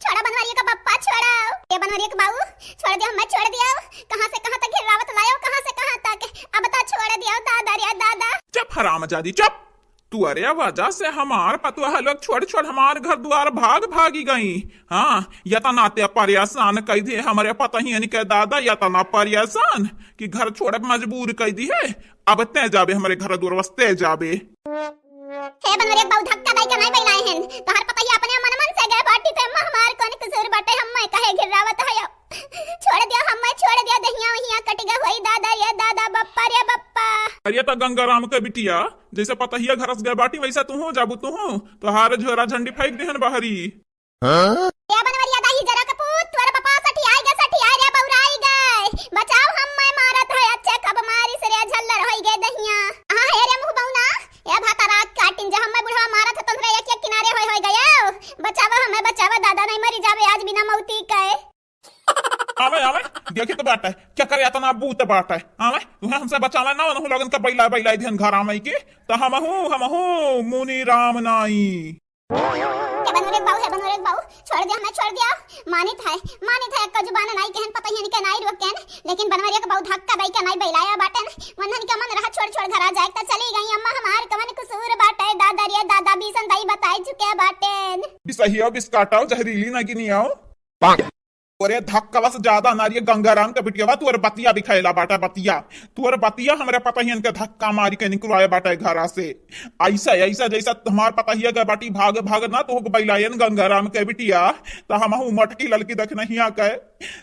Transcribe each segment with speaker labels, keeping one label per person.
Speaker 1: छोड़ा बनवारी का पप्पा छोड़ा। ये बनवारी का बाबू छोड़ दिया, मैं छोड़ दिया। कहां से कहां तक गिरावत लायो, कहां से कहां तक। अब बता छोड़ दिया दादा रे दादा।
Speaker 2: चुप हरामजादी चुप। तू अरे वजह से हमार पतुआ लोग छोड़ छोड़ हमार घर द्वार भाग भागी गई। हाँ यतना ते परेशान कह दिए हमारे पता ही के दादा, यतना परेशान कि घर छोड़ मजबूर कह दी है। अब ते जाबे हमारे घर दूर वस्ते जाबे।
Speaker 1: हे बनवरे बाऊ धक्का दाई के नहीं बैलाए हैं। तोहर पता ही अपने मन मन से गए बाटी ते हमार कोन कसूर बाटे, हम मैं कहे गिरावत है। छोड़ दिया हम मैं छोड़ दिया, दहिया वहिया कट गए होई दादा रे दादा बप्पा रे बप्पा।
Speaker 2: अरे तो गंगाराम के बिटिया जैसे पता ही घर गए बाटी वैसा तू हो जाबू तू हो तो हार झोरा झंडी फेंक देहन बाहरी।
Speaker 1: ये बनवरिया दाई जरा कपूत तोर पापा सठी आए रे बौराई गए। बचाओ हम मैं मारत है अच्छे कब मारी से रे झल्लर होई गए दहिया। हां हे रे मुंह बौना ए भाता रात काटिन जे हम मैं बुढ़वा मारत है तोरे एक एक किनारे होई गए। बचावा हमें बचावा दादा नहीं मरी जावे आज बिना मौती के।
Speaker 2: आवे आवे देखी तो बात है क्या करे इतना बूत बात है। आवे तू हमसे बचावा ना न लगन का बैला बैला ध्यान घर आमे के तो हम हूं मुनि राम नाई।
Speaker 1: के बनवरे बाऊ छोड़ दिया मैं छोड़ दिया। मानित है एक जुबान नहीं कहन पता ही नहीं के नहीं रोकन, लेकिन बनवरिया के बाऊ धक्का दई के नहीं बैलाया बाटन। मनन के मन रहा छोड़ छोड़ घर आ जाए त चली गई अम्मा हमार कवन कसूर बाटे। दादा रे दादा बीसन दई बताई चुके बाटन।
Speaker 2: बिसहियो बिस्काटाओ जहरीली ना गिनी आओ ओरे धक्का बस ज्यादा नारी गंगाराम के बिटिया तुअर बतिया भी खैला बाटा बतिया तुअर बतिया हमारे पता ही इनके धक्का मारी के निकलवाए बाटा घर से। ऐसा ऐसा जैसा तुम्हार पता ही गए बाटी भाग भाग ना तो बैलायन गंगाराम के बिटिया तो हम मटकी लड़की देख नहीं आ के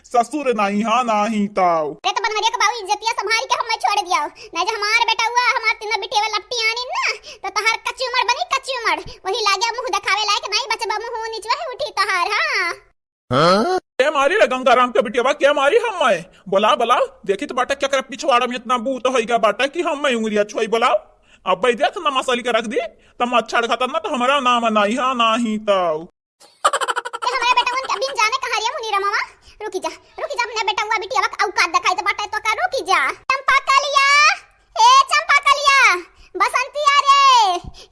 Speaker 2: ससुर नहीं हाँ नहीं ताऊ।
Speaker 1: अरे तो बनवरिया के बाऊ इज्जतिया संभाल के हम छोड़ दिया ना जो हमार बेटा हुआ हमार तीनों बिटिया लपटी आनी ना तो तहार कच्ची उमर बनी कच्ची उमर वही लागे मुंह दिखावे लायक नहीं बचबा मुंह नीचवा है उठी तहार। हां
Speaker 2: क्या मारी रे गंगाराम के बिटिया क्या मारी हम मैं बोला बोलाओ देखी तो बाटा क्या कर पिछवाड़ा में इतना बूत होगा बाटा कि हम मैं उंगलिया छोई बोलाओ। अब भाई देख ना मसाली के रख दी तम अच्छा खाता ना तो हमारा नाम नहीं हाँ नहीं तो
Speaker 1: हमारा बेटा उन बिन जाने कहां रे मुनीरा मामा। रुकी जा अपने बेटा हुआ बिटिया वक औकात दिखाई तो बाटा तो का रुकी जा। चंपा कलिया ए चंपा कलिया बसंती आ रे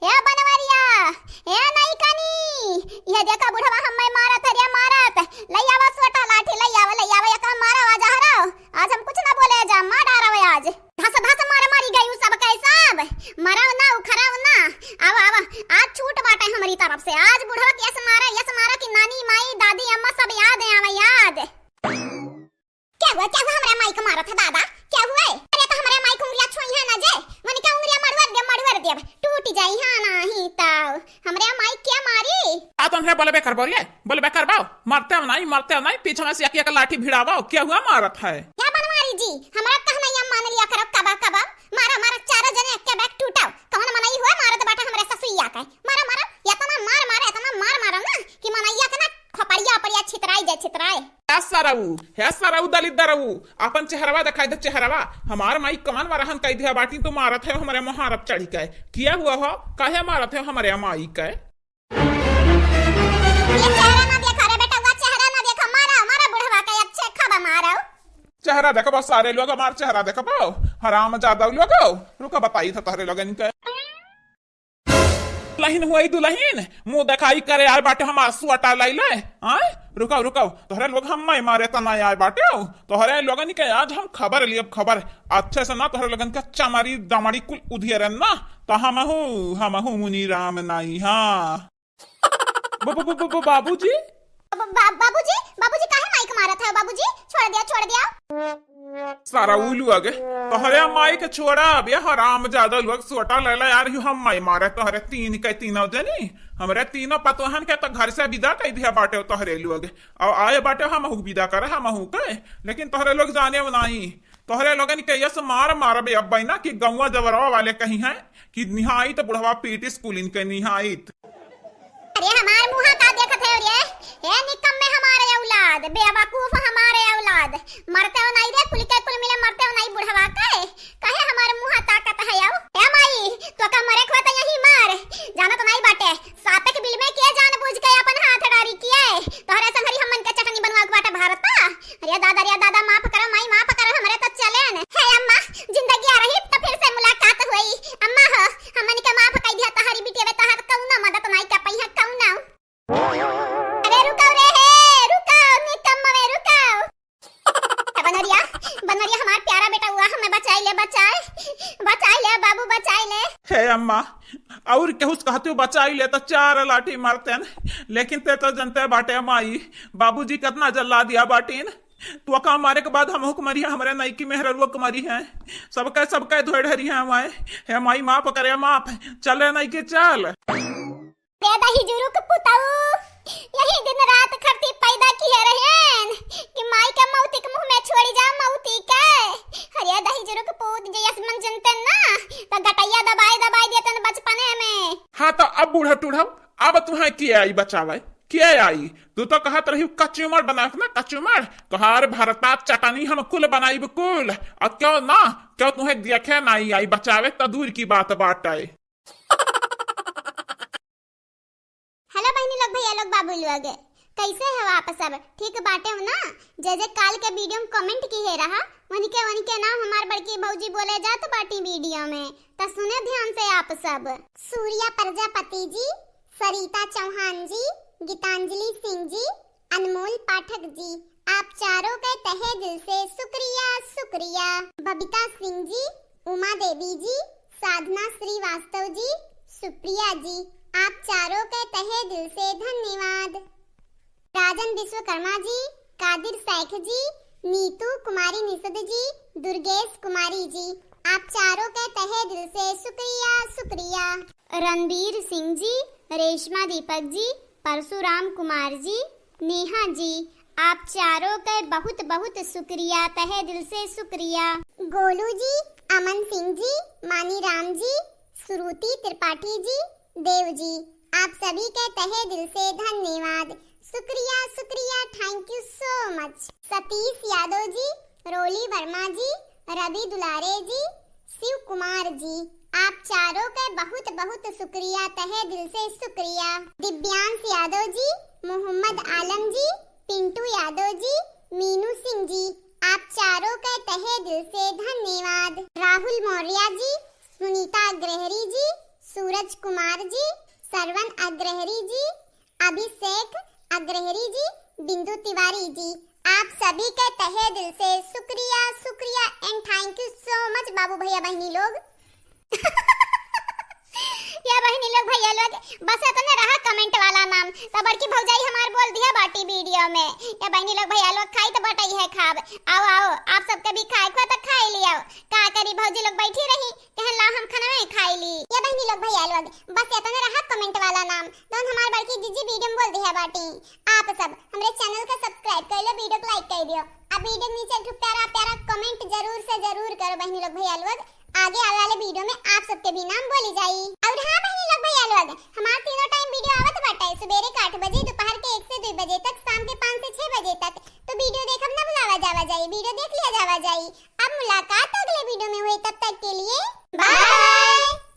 Speaker 1: ए बनवरिया ए नहीं कनी ये देखा बुढ़वा हम मैं मारत है रे मारत लैयावा सोटा लाठी लैयावा का मारा आजा हराओ। आज हम कुछ ना बोले जा मार डारावे आज धस मार मारी गई सब कैसा मराओ ना उखराओ ना। आवा आज छूट बाटे हमारी तरफ से। आज बुढ़वा यस मारा कि नानी माई दादी अम्मा सब याद है आवा याद। क्या हुआ हमारे माई को मारा था दादा क्या हुआ? अरे तो हमारे माई को उंगलियां छुई है ना जे मन का उंगलियां मड़वर दे टूट जाई हां नहीं ताऊ हमरे माई क्या मारी।
Speaker 2: आ तुम है बोले बेकर बाओ मरते नहीं पीछे में से एक लाठी भिड़ावाओ क्या हुआ मारत है।
Speaker 1: क्या बनवारी जी हमारा कहना या मान लिया करो कबा मारा चारों जने के बैक टूटाओ कौन मनाई हुआ मारत बाटा हमरे ससुइया का मारा इतना मार ना कि मनैया के ना खपड़िया छितराई
Speaker 2: सराऊ दलित दराऊ अपन चेहरवा दिखाई दे चेहरवा हमार माई कमान वारहन कह दिया बाटी तो मारत है हमारे मुहारत चढ़ी के किया हुआ हो काहे मारत है हमारे माई के।
Speaker 1: ये चेहरा ना देखा रे बेटा वो चेहरा ना देखा मारा बुढ़वा का अच्छे खबा मारो।
Speaker 2: चेहरा देखो बस सारे लोग हमार चेहरा देखो पाओ हराम ज्यादा लोग रुको बताई था तारे लोगन के दुल्हन हुई दुल्हन मुंह दिखाई करे यार बाटे हम सुअटा लाई ले रुको तोहरे लोग हम नहीं मारे तो नहीं आए बाटे तोहरे लोगन के आज हम खबर लिए खबर अच्छे से ना तोहरे लोगन का चमारी दामारी कुल उधियर ना तो हम हूँ मुनि राम नाई। हाँ बाबूजी
Speaker 1: बाबूजी काहे माइक मारा था बाबूजी छोड़ दिया
Speaker 2: सारा उलू आगे तोहरे माई के छोड़ा बे हराम ज्यादा लोग सोटा ले ला यार हम माई मारे तोहरे तीनों जनी हमरे तीनों पतोहन के तो घर से विदा कह दिया बाटे तोहरे लोग और आए बाटे हम विदा करे हम के लेकिन तोहरे लोग जाने नहीं तोहरे लोगन के यस मार बे अब ना कि गौवा जवरवा वाले कहीं है कि निहाई तो बुढ़वा पीट स्कूल इनके निहाइत।
Speaker 1: अरे हमारे मुंह का देखत है रे ए निकम में हमारे औलाद बेवकूफ हमारे औलाद मरते हो नहीं रे कुल मिले मरते हो नहीं बुढ़वा कहे हमारे मुंह ताकत है आओ ए माई तो का मरे खवा तो यही मार जाना तो नहीं बाटे सापे के बिल में के जानबूझ के अपन हाथ डारी किए तोहरे संगरी हमन के चटनी बनवा के बाटे भारत। अरे दादा माफ करो माई माफ करो हमरे तो चले न हे अम्मा जिंदगी आ रही तो फिर से मुलाकात हुई अम्मा हो हमन के माफ कह दिया तहारी बिटिया तहार कौना मदद नहीं कर पई है कौना। अरे रुको रे
Speaker 2: माँ और केहू कहते हो बचाई ले तो 4 लाठी मारते न, लेकिन ते तो जनते बाटे माई बाबूजी कितना जल्ला दिया बाटीन। तो का मारे के बाद हम हुक्मरी है हमारे नई की मेहरुआ कुमारी है सबके धोए ढरी है हमारे हे माई माफ करे माफ चले नहीं के चल
Speaker 1: पैदा ही जुरुक पुताऊ यही दिन रात खरती पैदा किए रहेन कि माई के मौती के मुंह में छोड़ी जा मौती के हरिया दही जुरुक पूत जयस मन जनते ना तो गटैया दबाई देतन बचपने में।
Speaker 2: हाँ तो अब बूढ़ा टूढ़ा अब तुम्हें किए आई बचावे किए आई तू तो कहत रही कचुमर बना ना कचुमर तोहार भरता चटनी हम कुल बनाई कुल और क्यों ना क्यों तुम्हें देखे नहीं आई बचावे तो दूर की बात बाटे।
Speaker 1: हेलो बहनी लोग भैया लोग बाबू लोग कैसे है वापस अब ठीक बाटे हो ना। जे काल के वीडियो में कमेंट की है रहा वनी के नाम हमार बड़की भौजी बोले जात बाटी वीडियो में तो सुने ध्यान से आप सब। सूर्या प्रजापति जी, सरिता चौहान जी, गीतांजलि सिंह जी, अनमोल पाठक जी, आप चारों के तहे दिल से शुक्रिया शुक्रिया। बबीता सिंह जी, उमा देवी जी, साधना श्रीवास्तव जी, सुप्रिया जी, आप चारों के तहे दिल से धन्यवाद। राजन विश्वकर्मा जी, कादिर शेख जी, नीतू कुमारी निषद जी, दुर्गेश कुमारी जी, आप चारों के तहे दिल से शुक्रिया शुक्रिया। रणबीर सिंह जी, रेशमा दीपक जी, परशुराम कुमार जी, नेहा जी, आप चारों के बहुत बहुत शुक्रिया तहे दिल से शुक्रिया। गोलू जी, अमन सिंह जी, मानी राम जी, श्रुति त्रिपाठी जी, देव जी, आप सभी के तहे दिल से धन्यवाद शुक्रिया शुक्रिया thank you so much. Satish Yadav ji, Roli Verma ji, Ravi Dulare ji, Shiv Kumar ji, आप चारों के बहुत बहुत शुक्रिया तहे दिल से शुक्रिया। दिव्यांश यादव जी, मोहम्मद आलम जी, पिंटू यादव जी, मीनू सिंह जी, आप चारों के तहे दिल से धन्यवाद। राहुल मौर्य जी, सुनीता अग्रहरी जी, सूरज कुमार जी, सरवन अग्रहरी जी, अभिषेक अग्रहरी जी, बिंदु तिवारी जी, आप सभी के तहे दिल से शुक्रिया शुक्रिया and thank you so much बाबू भैया बहनी लोग। या बहनी लोग भैया लोग बस इतना रहा कमेंट वाला नाम तो बड़की भौजाई हमार बोल दिया बाटी वीडियो में। या बहनी लोग भैया लोग खाई तो बटाई है खाब आओ आओ आप सबके भी खाए को तो खाई लियो का करी भौजी लोग बैठी रही कहला हम खाना में खाई ली। या बहनी लोग भैया लोग बस इतना रहा कमेंट वाला नाम तो हमार बड़की जीजी वीडियो में बोल दिया बाटी। आप सब हमारे चैनल को सब्सक्राइब कर लो वीडियो को लाइक कर दियो अब वीडियो के नीचे प्यारा प्यारा कमेंट जरूर से जरूर करो बहनी लोग भैया लोग आगे आने वाले वीडियो में आप सबके भी नाम बोली जाई। और हाँ बहनी लोग भैया लोग हमारा तीनों टाइम वीडियो आवत बाटे सुबेरे के 8 बजे दोपहर के 1 से 2 बजे तक शाम के 5 से 6 बजे तक तो वीडियो देखब ना बुलावा जावा जाई वीडियो देख लिया जावा जाई। अब मुलाकात अगले वीडियो में हुई तब तक के लिए बाय।